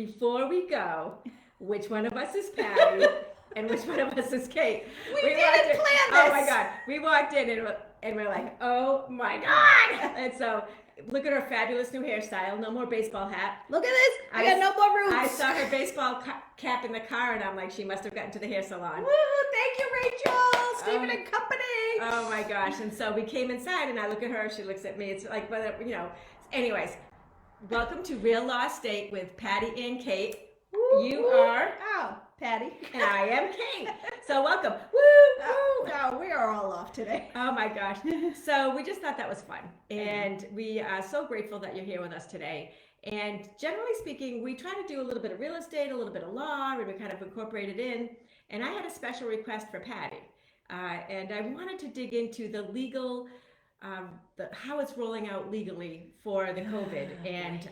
before we go, which one of us is Patti and which one of us is Kate? We didn't plan this. Oh my God. We walked in and we're like, oh my God. And so look at her fabulous new hairstyle. No more baseball hat. Look at this. I got no more roots. I saw her baseball cap in the car and I'm like, she must have gotten to the hair salon. Woo, thank you, Rachel. Stephen and Company. Oh my gosh. And so we came inside and I look at her, she looks at me. It's like, anyways, welcome to ReaLAWstate with Patti and Kate. Woo, you are Patti. And I am Kate. So welcome. No, we are all off today. Oh my gosh. So we just thought that was fun. And we are so grateful that you're here with us today. And generally speaking, we try to do a little bit of real estate, a little bit of law, and we kind of incorporate it in. And I had a special request for Patti. And I wanted to dig into the legal, how it's rolling out legally for the COVID and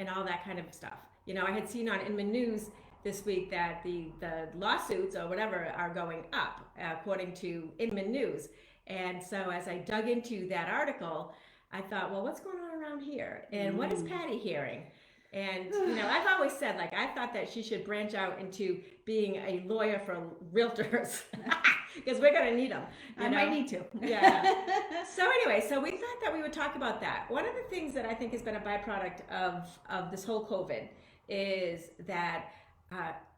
all that kind of stuff. You know, I had seen on Inman News this week that the lawsuits or whatever are going up, according to Inman News. And so as I dug into that article, I thought, well, what's going on around here? And what is Patti hearing? And, you know, I've always said, like, I thought that she should branch out into being a lawyer for realtors because we're going to need them. I might need to. Yeah. So anyway, so we thought that we would talk about that. One of the things that I think has been a byproduct of this whole COVID is that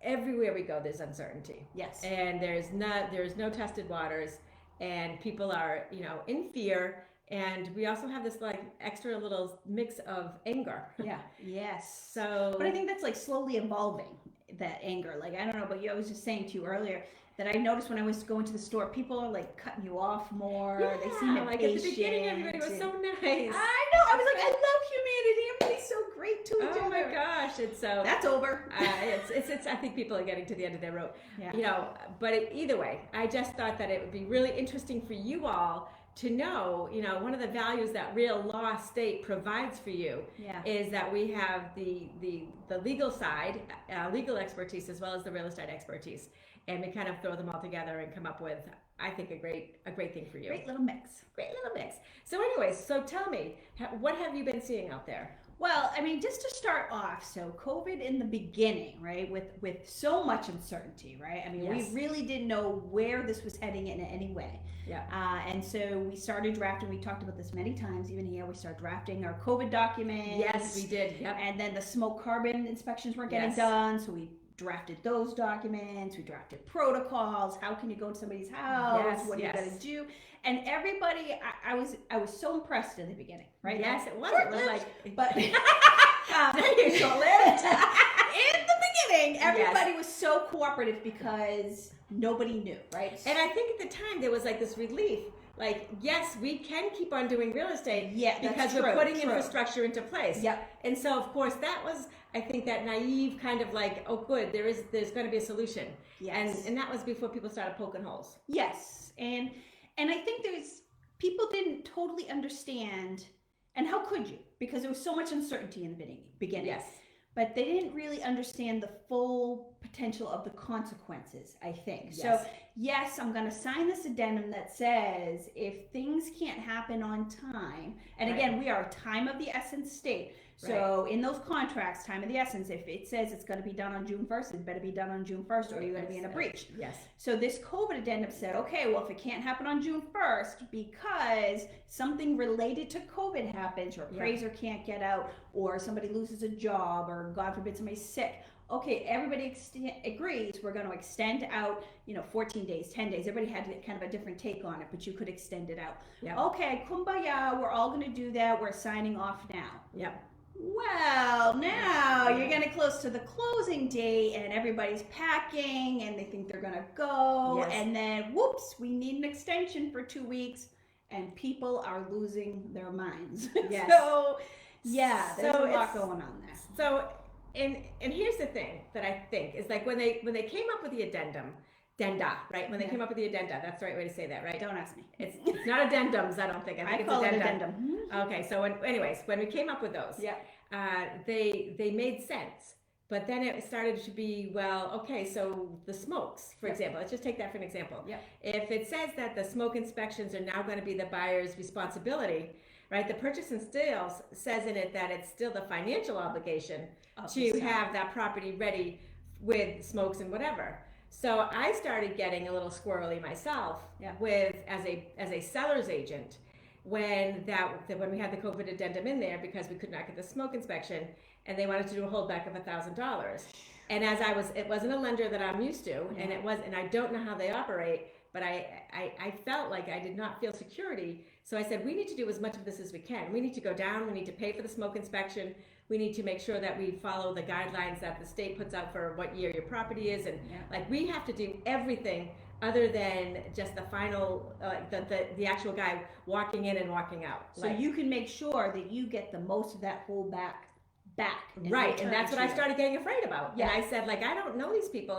everywhere we go, there's uncertainty. Yes. And there's no tested waters, and people are, you know, in fear. And we also have this like extra little mix of anger. Yeah. Yes. So, but I think that's like slowly evolving, that anger. Like, I don't know, but I was just saying to you earlier that I noticed when I was going to the store, people are like cutting you off more. Yeah, they seem impatient. Like at the beginning, everybody was so nice. I know. I was like, I love humanity. Everybody's so great to each other. Oh my gosh! It's so that's over. It's. I think people are getting to the end of their rope. Yeah. You know, but either way, I just thought that it would be really interesting for you all to know, you know, one of the values that ReaLAWstate provides for you is that we have the legal side, legal expertise, as well as the real estate expertise, and we kind of throw them all together and come up with, I think, a great thing for you. Great little mix. Great little mix. So anyways, so tell me, what have you been seeing out there? Well, I mean, just to start off, so COVID in the beginning, right, with so much uncertainty, right? I mean, we really didn't know where this was heading in any way. Yeah. And so we started drafting, we talked about this many times, even here, we started drafting our COVID documents. Yes, we did. Yep. And then the smoke carbon inspections weren't getting done, so we drafted those documents, we drafted protocols, how can you go to somebody's house, what are you going to do? And everybody, I was so impressed in the beginning, right? Yes, it was. It was like, but short-lived. In the beginning, everybody was so cooperative because nobody knew, right? And I think at the time there was like this relief, like, yes, we can keep on doing real estate because we're putting infrastructure into place. Yep. And so, of course, that was, I think, that naive kind of like, oh, good, there's going to be a solution. Yes. And that was before people started poking holes. Yes. And I think people didn't totally understand, and how could you? Because there was so much uncertainty in the beginning. Yes. But they didn't really understand the full potential of the consequences, I think. Yes. So, yes, I'm going to sign this addendum that says if things can't happen on time, and again, we are a time of the essence state. So in those contracts, time of the essence, if it says it's going to be done on June 1st, it better be done on June 1st or you're going to be in a breach. Yes. So this COVID addendum said, okay, well, if it can't happen on June 1st because something related to COVID happens, or appraiser can't get out, or somebody loses a job, or God forbid somebody's sick. Okay, everybody agrees we're going to extend out, 14 days, 10 days. Everybody had kind of a different take on it, but you could extend it out. Yep. Okay, kumbaya, we're all going to do that. We're signing off now. Yep. Well, now you're getting close to the closing date and everybody's packing and they think they're going to go. Yes. And then, whoops, we need an extension for 2 weeks and people are losing their minds. Yes. There's a lot going on there. So, and here's the thing that I think is like when they came up with the addendum, right? When they came up with the addenda, that's the right way to say that, right? Don't ask me. It's not addendums, I don't think. I think it's call addendum. it addendum. Okay, so when we came up with those, they made sense. But then it started to be, well, okay, so the smokes, for example, let's just take that for an example. Yep. If it says that the smoke inspections are now going to be the buyer's responsibility, right? The purchase and sales says in it that it's still the financial obligation Of to the seller. have that property ready with smokes and whatever. So I started getting a little squirrely myself Yeah. with as a seller's agent when we had the COVID addendum in there because we could not get the smoke inspection and they wanted to do a holdback of $1,000. And it wasn't a lender that I'm used to, and I don't know how they operate, but I felt like I did not feel security. So I said, we need to do as much of this as we can. We need to go down, we need to pay for the smoke inspection. We need to make sure that we follow the guidelines that the state puts out for what year your property is. And like, we have to do everything other than just the final, the actual guy walking in and walking out. So you can make sure that you get the most of that whole back. Right, and that's what I started getting afraid about. Yeah. And I said, like, I don't know these people,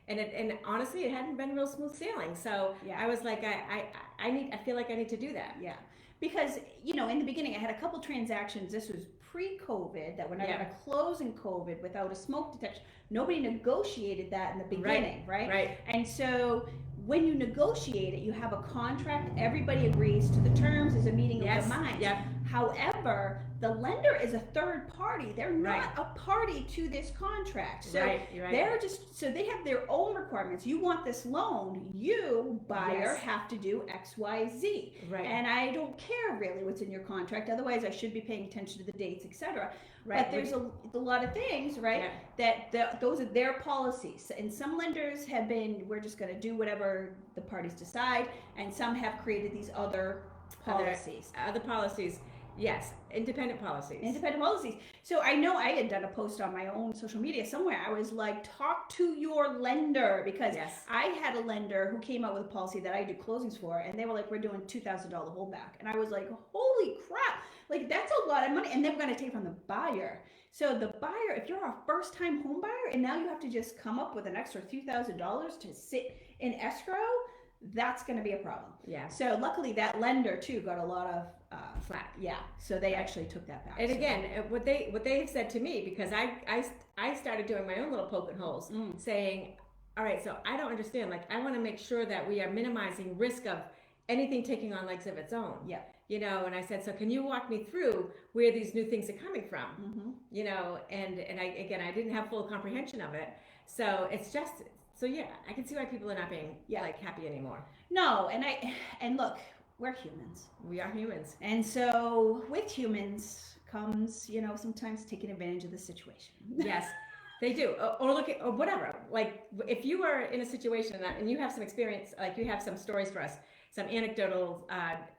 and honestly, it hadn't been real smooth sailing. So I was like, I feel like I need to do that. Yeah, because in the beginning, I had a couple transactions. This was pre-COVID that when I got a close in COVID without a smoke detection. Nobody negotiated that in the beginning, right? Right. And so when you negotiate it, you have a contract. Everybody agrees to the terms. There's a meeting of the minds. Yep. However, the lender is a third party. They're not a party to this contract. So they're so they have their own requirements. You want this loan, you, buyer, have to do X, Y, Z. Right. And I don't care really what's in your contract. Otherwise, I should be paying attention to the dates, etc. Right. But there's a lot of things, right, that those are their policies. And some lenders have been, we're just going to do whatever the parties decide. And some have created these other policies. Other policies. Yes, independent policies. Independent policies. So I know I had done a post on my own social media somewhere. I was like, talk to your lender, because I had a lender who came out with a policy that I did closings for, and they were like, we're doing $2,000 holdback. And I was like, holy crap, like that's a lot of money. And then we're going to take from the buyer. So the buyer, if you're a first time home buyer and now you have to just come up with an extra $2,000 to sit in escrow, that's going to be a problem. Yeah. So luckily that lender too got a lot of flack. Yeah. So they actually took that back. And again, what they have said to me, because I started doing my own little poking holes, saying, all right, so I don't understand. Like, I want to make sure that we are minimizing risk of anything taking on legs of its own. Yeah. And I said, so can you walk me through where these new things are coming from? And I didn't have full comprehension of it. So it's just. So yeah, I can see why people are not being like happy anymore. No, and look, we're humans. We are humans. And so with humans comes, sometimes taking advantage of the situation. Yes, they do. Or look at, or whatever. Like if you are in a situation and you have some experience, like you have some stories for us, some anecdotal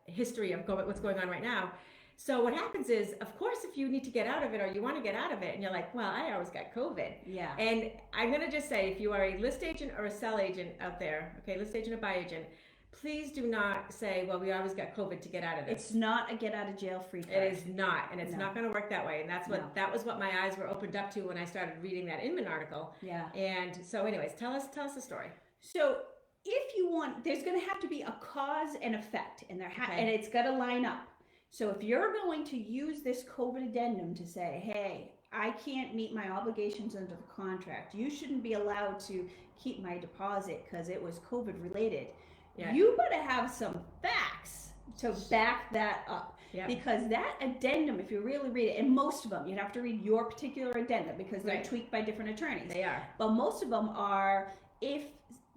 history of what's going on right now. So what happens is, of course, if you need to get out of it or you want to get out of it and you're like, well, I always got COVID. Yeah. And I'm going to just say, if you are a list agent or a sell agent out there, okay, list agent or buy agent, please do not say, well, we always got COVID to get out of this. It's not a get out of jail free card. It is not. And it's not going to work that way. And that was what my eyes were opened up to when I started reading that Inman article. Yeah. And so anyways, tell us the story. So if you want, there's going to have to be a cause and effect and and it's got to line up. So if you're going to use this COVID addendum to say, hey, I can't meet my obligations under the contract, you shouldn't be allowed to keep my deposit because it was COVID related. Yeah. You better have some facts to back that up. Yeah. Because that addendum, if you really read it, and most of them, you'd have to read your particular addendum because they're tweaked by different attorneys. They are. But most of them are if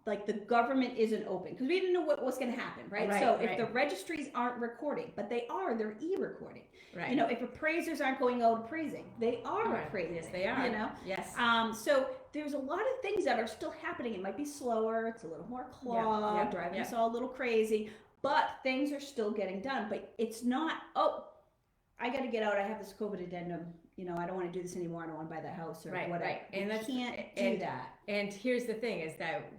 like the government isn't open, because we didn't know what was going to happen, right? So if the registries aren't recording, but they're e-recording. Right. If appraisers aren't going out appraising, they are appraising. Yes, they are. Yes. So there's a lot of things that are still happening. It might be slower. It's a little more clogged, driving us all a little crazy, but things are still getting done. But it's not, I got to get out. I have this COVID addendum. I don't want to do this anymore. I don't want to buy that house or whatever. Right. And you can't do that. And here's the thing is that,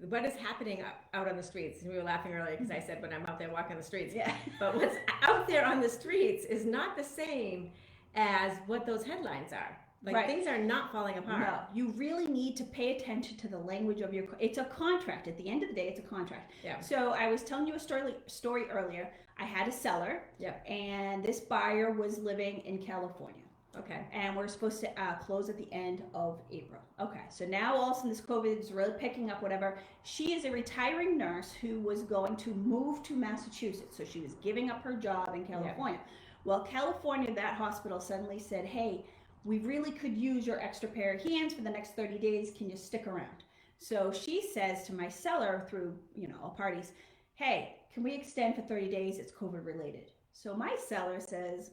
what is happening out on the streets, and we were laughing earlier because I said when I'm out there walking the streets, but what's out there on the streets is not the same as what those headlines are. Like things are not falling apart. No, you really need to pay attention to the language of it's a contract. At the end of the day, it's a contract. Yeah. So I was telling you a story earlier. I had a seller, and this buyer was living in California. Okay. And we're supposed to close at the end of April. Okay, so now all of a sudden this COVID is really picking up, whatever. She is a retiring nurse who was going to move to Massachusetts. So she was giving up her job in California. Yeah. Well, California, that hospital suddenly said, hey, we really could use your extra pair of hands for the next 30 days. Can you stick around? So she says to my seller through, all parties, hey, can we extend for 30 days? It's COVID related. So my seller says,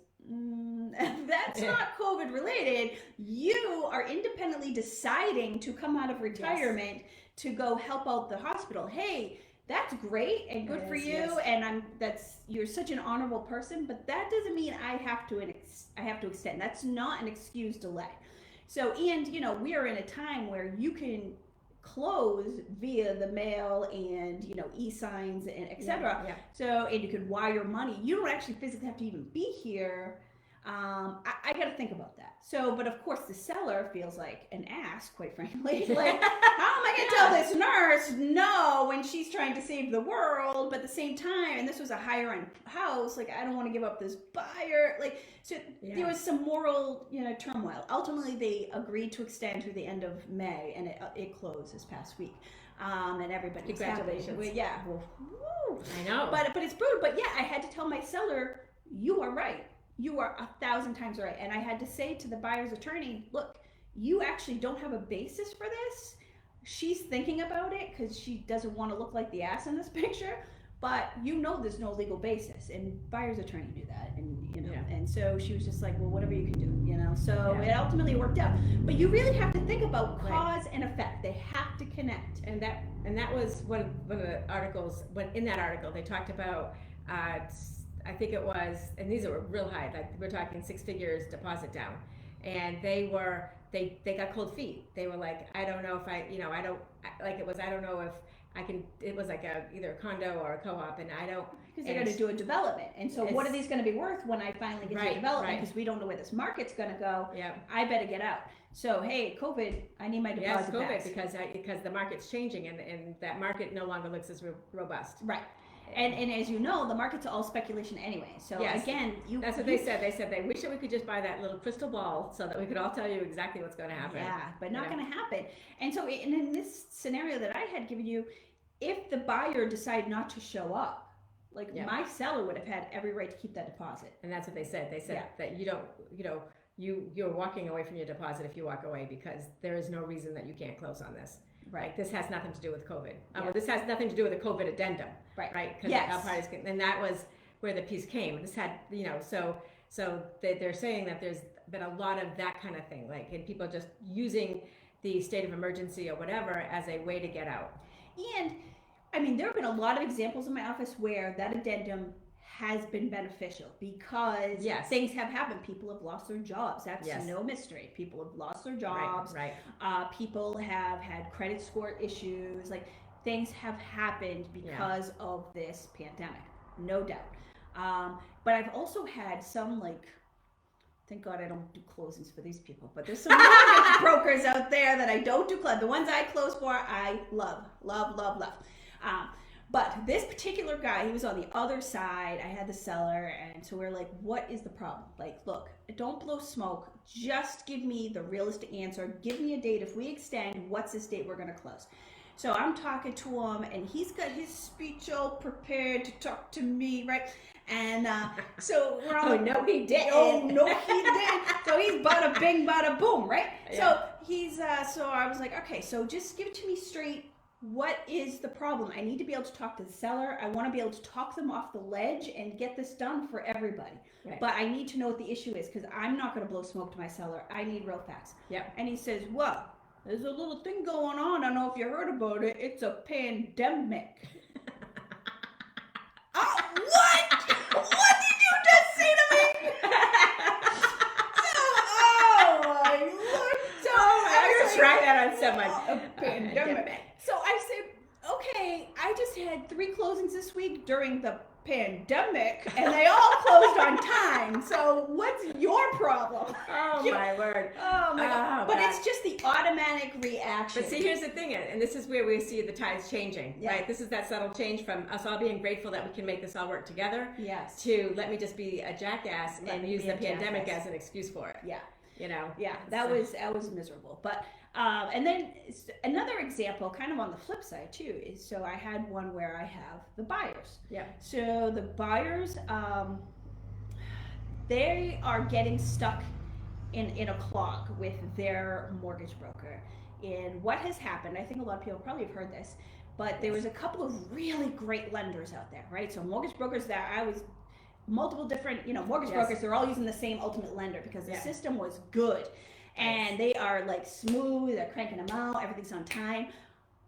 that's not COVID related. You are independently deciding to come out of retirement to go help out the hospital. Hey, that's great and good for you. Yes. And you're such an honorable person, but that doesn't mean I have to extend. That's not an excuse delay. So, and we are in a time where you can close via the mail and e-signs and etc. Yeah. So, and you could wire money. You don't actually physically have to even be here. I got to think about that. So, but of course the seller feels like an ass, quite frankly. Like, how am I going to tell this nurse no when she's trying to save the world? But at the same time, and this was a higher end house, like I don't want to give up this buyer. Like, so there was some moral, turmoil. Ultimately, they agreed to extend through the end of May, and it closed this past week. And everybody, congratulations. Well, yeah. Well, woo. I know. But it's brutal. But yeah, I had to tell my seller, you are right. You are 1,000 times right. And I had to say to the buyer's attorney, look, you actually don't have a basis for this. She's thinking about it because she doesn't want to look like the ass in this picture, but there's no legal basis. And buyer's attorney knew that. And, and so she was just like, well, whatever you can do, So it ultimately worked out. But you really have to think about cause and effect. They have to connect. And that was one of the articles, in that article, they talked about, I think it was, and these are real high, like we're talking 6 figures deposit down, and they got cold feet. They were like, I don't know if I don't know if I can, it was like either a condo or a co-op, and I don't. Because they're going to do a development, and so what are these going to be worth when I finally get to development? Because we don't know where this market's going to go. Yeah. I better get out. So hey, COVID, I need my deposit back. because the market's changing, and that market no longer looks as robust. Right. And as you know, the market's all speculation anyway. So again, that's what they said. They said they wish that we could just buy that little crystal ball so that we could all tell you exactly what's going to happen. Yeah, but not going to happen. And so in this scenario that I had given you, if the buyer decided not to show up, my seller would have had every right to keep that deposit. And that's what they said. They said that you don't, you're walking away from your deposit if you walk away, because there is no reason that you can't close on this. Right. This has nothing to do with COVID. Well, this has nothing to do with the COVID addendum. Right. Because and that was where the piece came. This had, so they're saying that there's been a lot of that kind of thing, and people just using the state of emergency or whatever as a way to get out. And I mean, there have been a lot of examples in my office where that addendum has been beneficial because things have happened. People have lost their jobs. That's no mystery. People have lost their jobs. Right. People have had credit score issues. Things have happened because of this pandemic, no doubt. But I've also had some thank God I don't do closings for these people, but there's some mortgage brokers out there that I don't do close. The ones I close for, I love. But this particular guy, he was on the other side. I had the seller, and so we're like, what is the problem? Look, don't blow smoke. Just give me the realistic answer. Give me a date. If we extend, what's this date we're going to close? So I'm talking to him, and he's got his speech all prepared to talk to me, right? And so we're all no, he didn't. Oh, no, he didn't. So he's bada bing, bada boom, right? Yeah. So he's, so I was like, okay, so just give it to me straight. What is the problem? I need to be able to talk to the seller. I want to be able to talk them off the ledge and get this done for everybody. Right. But I need to know what the issue is, because I'm not going to blow smoke to my seller. I need real facts. Yep. And he says, well, there's a little thing going on. I don't know if you heard about it. It's a pandemic. Oh, what? What did you just say to me? I'm going to try that on someone. A pandemic. So I said, okay, I just had 3 closings this week during the pandemic and they all closed on time. So what's your problem? Oh my word. Oh my God. But God. it's just the automatic reaction. But see, here's the thing, and this is where we see the tides changing, right? This is that subtle change from us all being grateful that we can make this all work together, yes, to let me just be a jackass and use the pandemic as an excuse for it. Yeah. You know? Yeah, that was miserable. But and then another example, kind of on the flip side too, is so I had one where I have the buyers. Yeah. So the buyers, they are getting stuck in a clog with their mortgage broker. And what has happened, I think a lot of people probably have heard this, but there was a couple of really great lenders out there, right? So mortgage brokers that I was multiple different, mortgage brokers, they're all using the same ultimate lender because the system was good. And they are like smooth, they're cranking them out, everything's on time.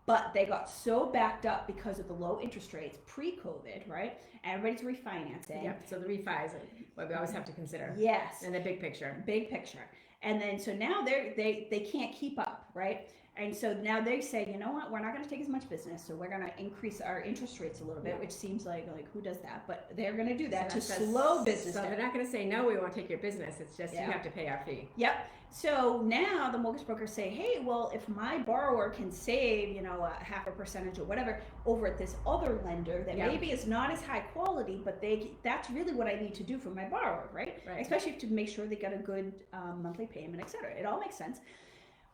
But they got so backed up because of the low interest rates pre-COVID, right? Everybody's refinancing. Yep. So the refi is what we always have to consider. Yes. And the big picture. Big picture. And then so now they can't keep up, right? And so now they say, you know what, we're not going to take as much business, so we're going to increase our interest rates a little bit, which seems like who does that? But they're going to do that to slow business down. So they're not going to say, no, we won't take your business. It's just you have to pay our fee. Yep. So now the mortgage brokers say, hey, well, if my borrower can save, a half a percentage or whatever over at this other lender that maybe is not as high quality, but that's really what I need to do for my borrower, right? Especially to make sure they got a good monthly payment, et cetera. It all makes sense.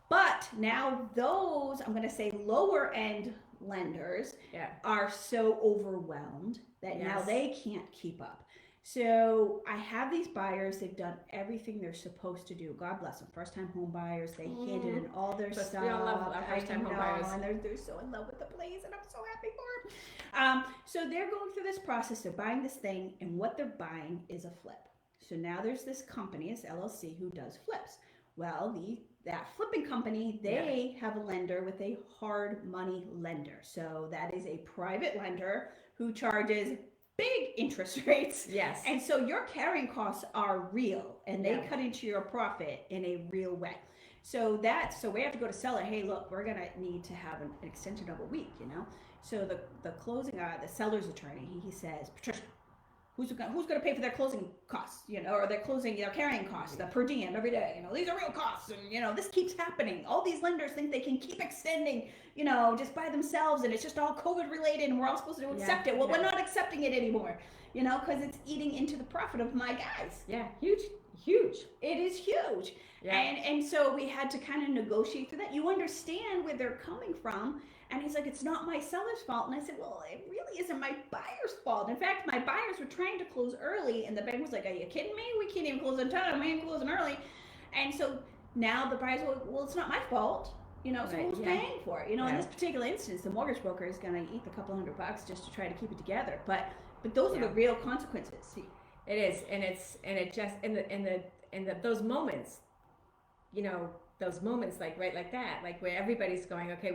But now those, I'm going to say lower end lenders are so overwhelmed that now they can't keep up. So I have these buyers, they've done everything they're supposed to do. God bless them. First time home buyers, they handed in all their stuff. We all love our first time home buyers. And they're so in love with the place and I'm so happy for them. So they're going through this process, they're buying this thing, and what they're buying is a flip. So now there's this company, this LLC, who does flips. Well, that flipping company, they have a lender with a hard money lender. So that is a private lender who charges big interest rates. Yes. And so your carrying costs are real and they cut into your profit in a real way. So we have to go to seller, hey, look, we're going to need to have an extension of a week, So the closing, the seller's attorney, he says, Patricia, who's going to pay for their closing costs, or their closing, carrying costs, the per diem every day, these are real costs, and this keeps happening. All these lenders think they can keep extending, just by themselves, and it's just all COVID related, and we're all supposed to accept it. Well, we're not accepting it anymore, because it's eating into the profit of my guys. Yeah, huge. It is huge. Yeah. And so we had to kind of negotiate through that. You understand where they're coming from. And he's like, it's not my seller's fault. And I said, well, it really isn't my buyer's fault. In fact, my buyers were trying to close early. And the bank was like, are you kidding me? We can't even close on time. We ain't closing early. And so now the buyers were, well, it's not my fault. So who's paying for it? In this particular instance, the mortgage broker is going to eat the couple $100 just to try to keep it together. But those are the real consequences. It is. And it just, in those moments, those moments like that, like where everybody's going, okay,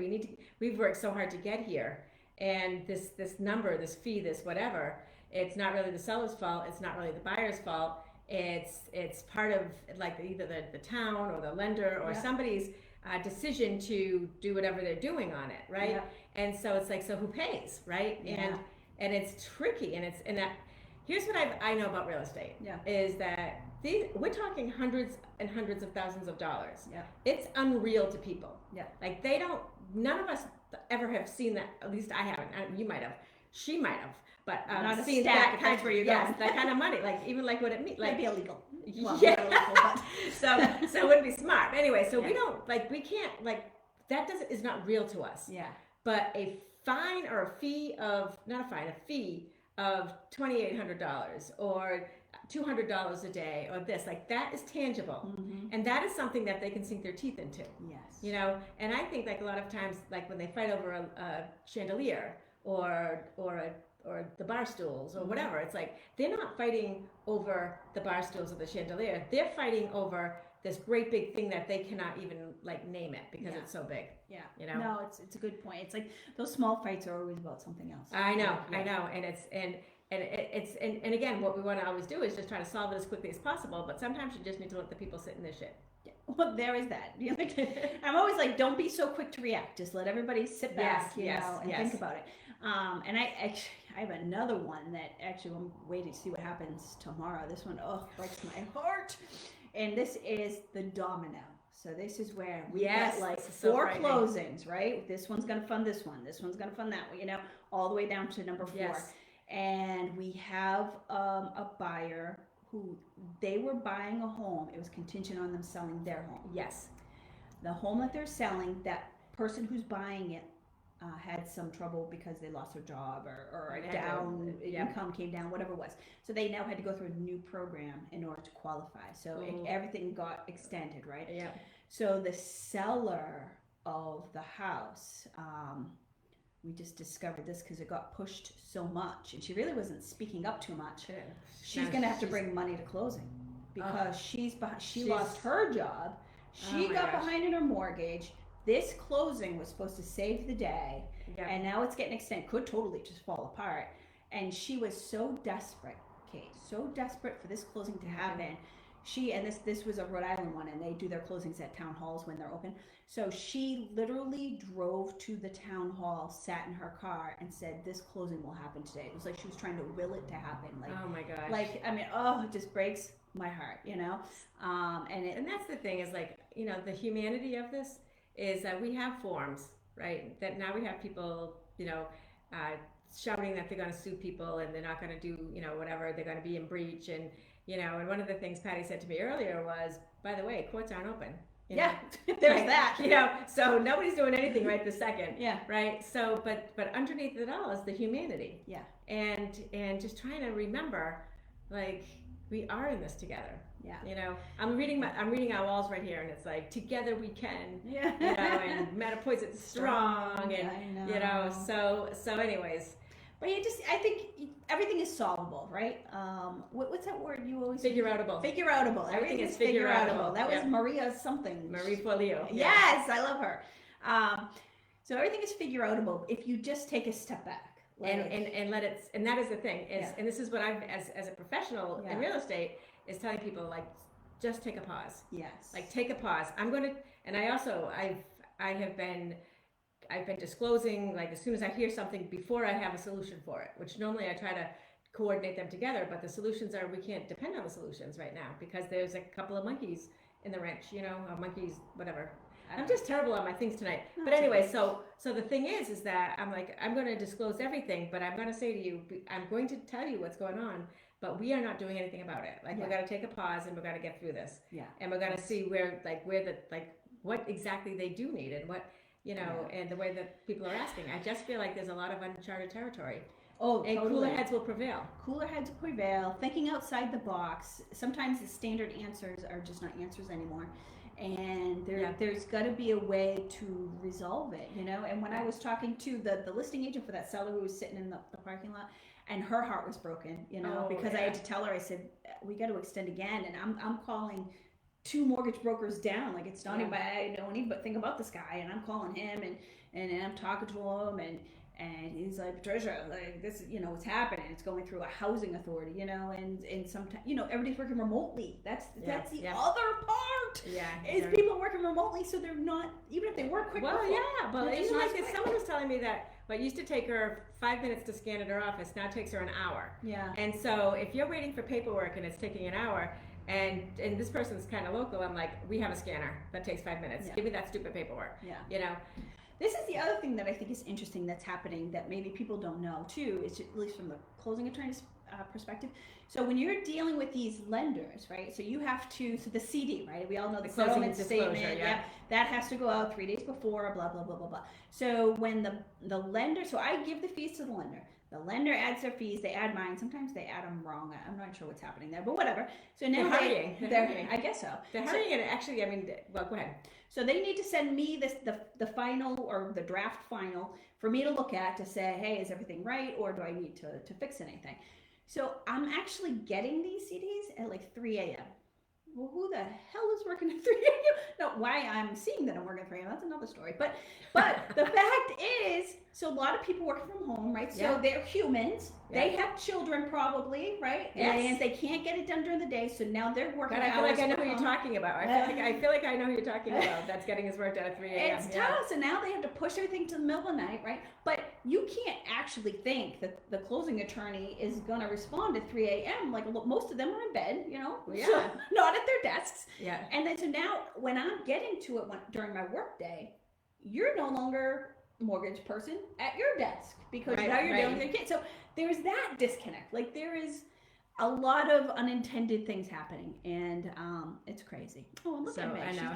we've worked so hard to get here, and this number, this fee, this whatever, it's not really the seller's fault, it's not really the buyer's fault, it's part of like either the town or the lender or somebody's decision to do whatever they're doing on it, right? And so it's like, so who pays, right? And it's tricky, and that here's what I know about real estate is that we're talking hundreds and hundreds of thousands of dollars. It's unreal to people. Like none of us ever have seen that. At least I haven't. You might have. She might have. But not seen that kind where you that kind of money. Like even like what it means. Like might be illegal. Well, illegal, but. so it wouldn't be smart. Anyway, so we don't we can't that is not real to us. But a fine or a fee of a fee of $2,800 or $200 a day or this, that is tangible. And that is something that they can sink their teeth into. And I think a lot of times, when they fight over a chandelier or the bar stools or whatever, it's they're not fighting over the bar stools or the chandelier. They're fighting over this great big thing that they cannot even name it because it's so big. No, it's a good point. It's those small fights are always about something else. I know. And again, what we want to always do is just try to solve it as quickly as possible. But sometimes you just need to let the people sit in their shit. Well, there is that. I'm always don't be so quick to react. Just let everybody sit back, and think about it. And I have another one that actually I'm waiting to see what happens tomorrow. This one, breaks my heart. And this is the domino. So this is where we get like four closings, right? This one's going to fund this one. This one's going to fund that one, all the way down to number 4. Yes. And we have a buyer who they were buying a home. It was contingent on them selling their home. Yes. The home that they're selling, that person who's buying it had some trouble because they lost their job or income came down, whatever it was. So they now had to go through a new program in order to qualify. So everything got extended, right? Yeah. So the seller of the house, we just discovered this because it got pushed so much, and she really wasn't speaking up too much. Yeah. She's going to have to bring money to closing because she lost her job. She got behind in her mortgage. This closing was supposed to save the day, and now it's getting extended. Could totally just fall apart. And she was so desperate, Kate, so desperate for this closing to happen. This was a Rhode Island one, and they do their closings at town halls when they're open. So she literally drove to the town hall, sat in her car, and said, "This closing will happen today." It was like she was trying to will it to happen. Like, oh my gosh. Like, I mean, it just breaks my heart, And that's the thing is like, the humanity of this is that we have forms, right? That now we have people, shouting that they're going to sue people and they're not going to do, whatever, they're going to be in breach. And, and one of the things Patti said to me earlier was, by the way, courts aren't open. There's that. So nobody's doing anything right this second. Yeah. Right. So, but underneath it all is the humanity. Yeah. And just trying to remember, like, we are in this together. Yeah. I'm reading our walls right here, and it's like, together we can. Yeah. And Meta points it strong, and I know. So anyways. But I think everything is solvable, right? What's that word you always Figure-outable. Figure-outable. Everything is figure-outable. That was Maria something. Marie Forleo. Yes, I love her. So everything is figure-outable if you just take a step back. And let it, and that is the thing is, and this is what I've as a professional in real estate is telling people, like, just take a pause. Yes. Like, take a pause. I've been disclosing, like, as soon as I hear something before I have a solution for it, which normally I try to coordinate them together, but the solutions are, we can't depend on the solutions right now because there's a couple of monkeys in the wrench, or monkeys, whatever. I'm just terrible on my things tonight. But anyway, so the thing is that I'm like, I'm going to disclose everything, but I'm going to say to you, I'm going to tell you what's going on, but we are not doing anything about it. Like, we've got to take a pause and we've got to get through this. Yeah. And we're going to see what exactly they do need and what, and the way that people are asking. I just feel like there's a lot of uncharted territory. Oh, and totally. Cooler heads will prevail. Cooler heads prevail. Thinking outside the box. Sometimes the standard answers are just not answers anymore. And there's got to be a way to resolve it, And when I was talking to the listing agent for that seller who was sitting in the parking lot, and her heart was broken, because I had to tell her, I said, we got to extend again, and I'm calling 2 mortgage brokers down. Like, it's not anybody I know anything about this guy, and I'm calling him, and I'm talking to him, and he's like, Patricia, like, this, what's happening. It's going through a housing authority, and sometimes, everybody's working remotely. That's the other part. Is people working remotely, so they're not, even if they work quick. Well, but even like someone was telling me that what used to take her 5 minutes to scan at her office now takes her an hour. Yeah. And so if you're waiting for paperwork and it's taking an hour, and this person's kind of local, I'm like, we have a scanner that takes 5 minutes. Give me that stupid paperwork. Yeah. This is the other thing that I think is interesting that's happening that maybe people don't know too, is at least from the closing attorney's perspective. So when you're dealing with these lenders, right? So you have to, the CD, right? We all know the settlement statement. That has to go out 3 days before, blah, blah, blah, blah, blah. So when the lender, so I give the fees to the lender. The lender adds their fees, they add mine. Sometimes they add them wrong. I'm not sure what's happening there, but whatever. So now they're hurrying. I guess so. They're hurrying, and actually, well, go ahead. So they need to send me the final or the draft final for me to look at to say, hey, is everything right, or do I need to fix anything? So I'm actually getting these CDs at like 3 a.m. Well, who the hell is working at 3 a.m.? No, why I'm seeing that I'm working at 3 a.m., that's another story. But the fact is, so a lot of people working from home, right? So they're humans, They have children probably, right? Yes. And they can't get it done during the day, so now they're working. God, I feel like I know who from you're home. talking about. I feel like I know who you're talking about. That's getting his work done at 3 a.m. It's tough, so now they have to push everything to the middle of the night, right? But you can't actually think that the closing attorney is going to respond at 3 a.m. Like most of them are in bed, you know, Yeah. so not at their desks. Yeah. And then so now when I'm getting to it during my work day, you're no longer mortgage person at your desk because now you're dealing with your kids. So there's that disconnect. Like there is a lot of unintended things happening, and it's crazy. Oh, and look at Meg. I know.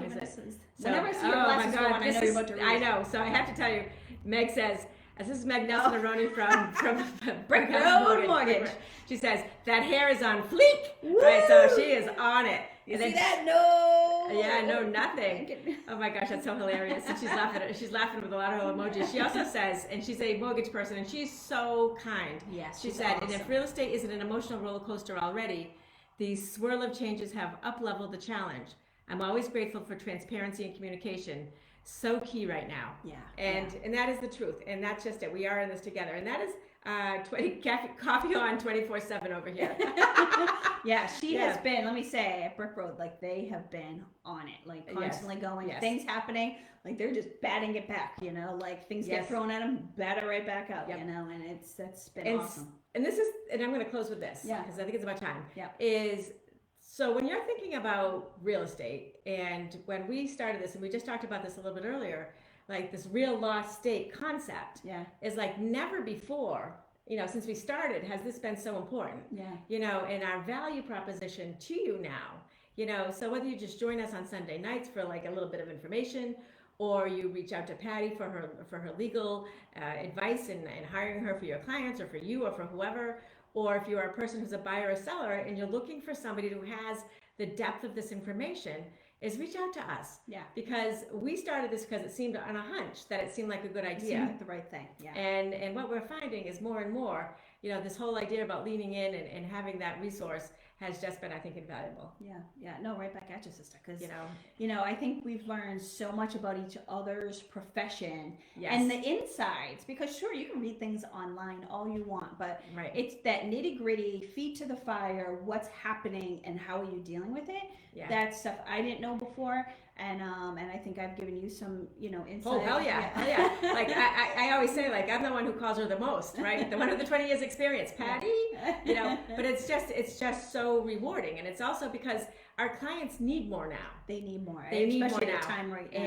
Whenever I see your glasses go on, I know you're about to read. I know. So I have to tell you, Meg says, this is Meg Nelson Aroni from Brick Road Mortgage. She says, that hair is on fleek. Woo! Right, so she is on it. You see that? No. Yeah, no, nothing. Oh my gosh, that's so hilarious. And she's laughing with a lot of emojis. She also says, and she's a mortgage person, and she's so kind. Yes, she said, awesome. And if real estate isn't an emotional roller coaster already, these swirl of changes have up-leveled the challenge. I'm always grateful for transparency and communication. So key right now. Yeah. And that is the truth. And that's just it. We are in this together. And that is coffee on 24/7 over here. Yeah, she has been, let me say, at Brick Road, like they have been on it, like constantly going, things happening, like they're just batting it back, you know, like things get thrown at them, bat it right back out, you know, and that's been awesome. And this is, and I'm going to close with this, because I think it's about time, is, so when you're thinking about real estate, and when we started this, and we just talked about this a little bit earlier, like this ReaLAWstate concept is like never before, you know, since we started, has this been so important, you know, and our value proposition to you now, you know, so whether you just join us on Sunday nights for like a little bit of information, or you reach out to Patti for her legal advice and hiring her for your clients or for you or for whoever, or if you are a person who's a buyer or seller and you're looking for somebody who has the depth of this information, is reach out to us. Yeah. Because we started this because it seemed on a hunch that it seemed like a good idea. It seemed like the right thing. Yeah. And what we're finding is more and more, you know, this whole idea about leaning in and having that resource has just been, I think, invaluable. Yeah. No, right back at you, sister. Because, you know, I think we've learned so much about each other's profession and the insides. Because, sure, you can read things online all you want, but it's that nitty-gritty, feet to the fire, what's happening and how are you dealing with it. Yeah. That's stuff I didn't know before. And I think I've given you some, you know, insight. Oh, hell yeah. Hell yeah. Like, I always say, like, I'm the one who calls her the most, right? The one with the 20 years experience, Patti, you know, but it's just so rewarding. And it's also because our clients need more now. They need more. They need especially more now. Time right now.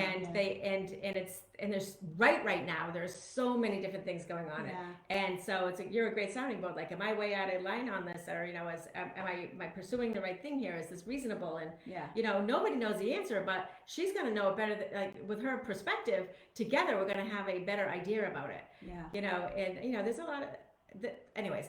And there's right now, there's so many different things going on. And so you're a great sounding board. Like, am I way out of line on this? Or, you know, am I pursuing the right thing here? Is this reasonable? And, you know, nobody knows the answer, but she's going to know it better, like with her perspective. Together, we're going to have a better idea about it. Yeah. You know, and, you know, there's a lot of, anyways.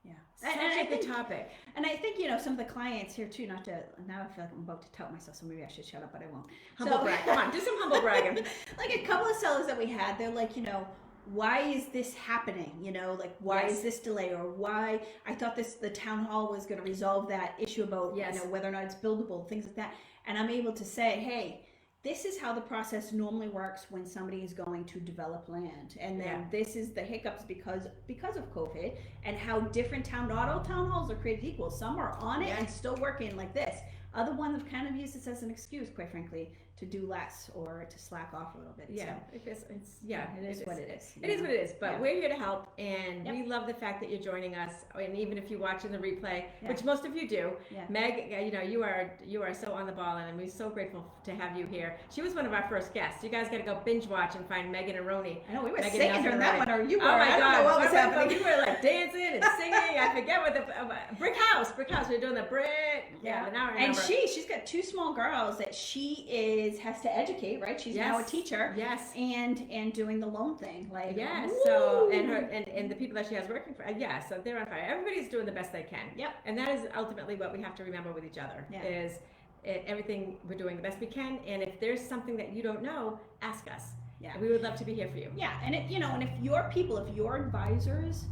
Yeah. And the topic. And I think, you know, some of the clients here too, now I feel like I'm about to tout myself, so maybe I should shut up, but I won't. Humble brag. Come on, do some humble bragging. Like a couple of sellers that we had, they're like, you know, why is this happening? You know, like, why is this delay? Or why, I thought the town hall was going to resolve that issue about, you know, whether or not it's buildable, things like that. And I'm able to say, hey, this is how the process normally works when somebody is going to develop land. And then this is the hiccups because of COVID, and how different not all town halls are created equal. Some are on it and still working like this. Other ones have kind of used this as an excuse, quite frankly, to do less or to slack off a little bit. Yeah, so, it is what it is. It is what it is, but we're here to help, and we love the fact that you're joining us, and even if you watch in the replay, which most of you do. Meg, you know, you are so on the ball, and we're so grateful to have you here. She was one of our first guests. You guys got to go binge watch and find Megan Aroni. I know, we were singing during that one, or you were. Oh my God, I don't know what was happening. You were like dancing and singing. I forget what the Brick House. We were doing the brick. Yeah, now I remember. And she's got two small girls that she has to educate, right? She's now a teacher. Yes. And doing the loan thing. Like, woo! So and the people that she has working for, so they're on fire. Everybody's doing the best they can. Yep. And that is ultimately what we have to remember with each other is everything we're doing the best we can, and if there's something that you don't know, ask us. Yeah. We would love to be here for you. Yeah. And and if your advisors,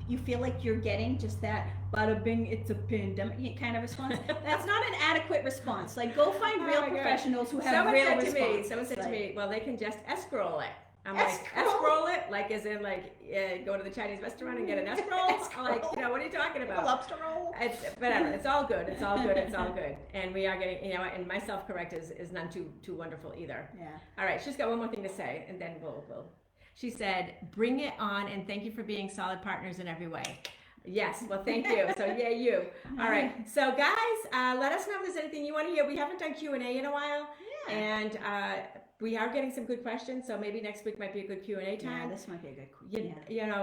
you feel like you're getting just that bada bing, it's a pandemic kind of response, that's not an adequate response. Like, go find real professionals who have real response. Someone said to me, well, they can just escroll it. I'm like, escroll it, like as in like go to the Chinese restaurant and get an escroll. I'm like, what are you talking A about? lobster roll. It's whatever. It's all good. It's all good. It's all good. And we are getting, and my self-correct is none too wonderful either. Yeah. All right, she's got one more thing to say, and then we'll. She said, "Bring it on, and thank you for being solid partners in every way." Yes, well, thank you. So yeah, you. All right. So guys, let us know if there's anything you want to hear. We haven't done Q&A in a while, and we are getting some good questions. So maybe next week might be a good Q&A time. Yeah, this might be a good.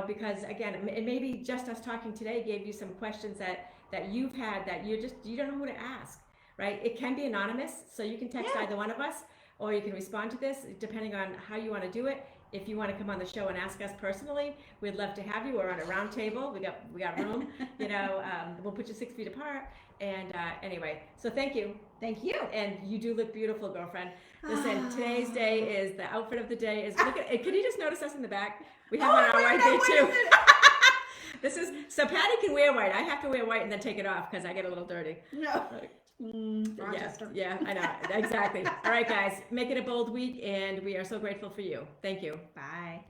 Because again, it maybe just us talking today gave you some questions that you've had that you don't know who to ask, right? It can be anonymous, so you can text either one of us, or you can respond to this depending on how you want to do it. If you want to come on the show and ask us personally, we'd love to have you. We're on a round table. We got room. We'll put you 6 feet apart. And anyway, so thank you. Thank you. And you do look beautiful, girlfriend. Listen, today's day is the outfit of the day. Look at it. Can you just notice us in the back? We have on our white day too. So Patti can wear white. I have to wear white and then take it off because I get a little dirty. No. Yeah, I know. Exactly. All right, guys, make it a bold week, and we are so grateful for you. Thank you. Bye.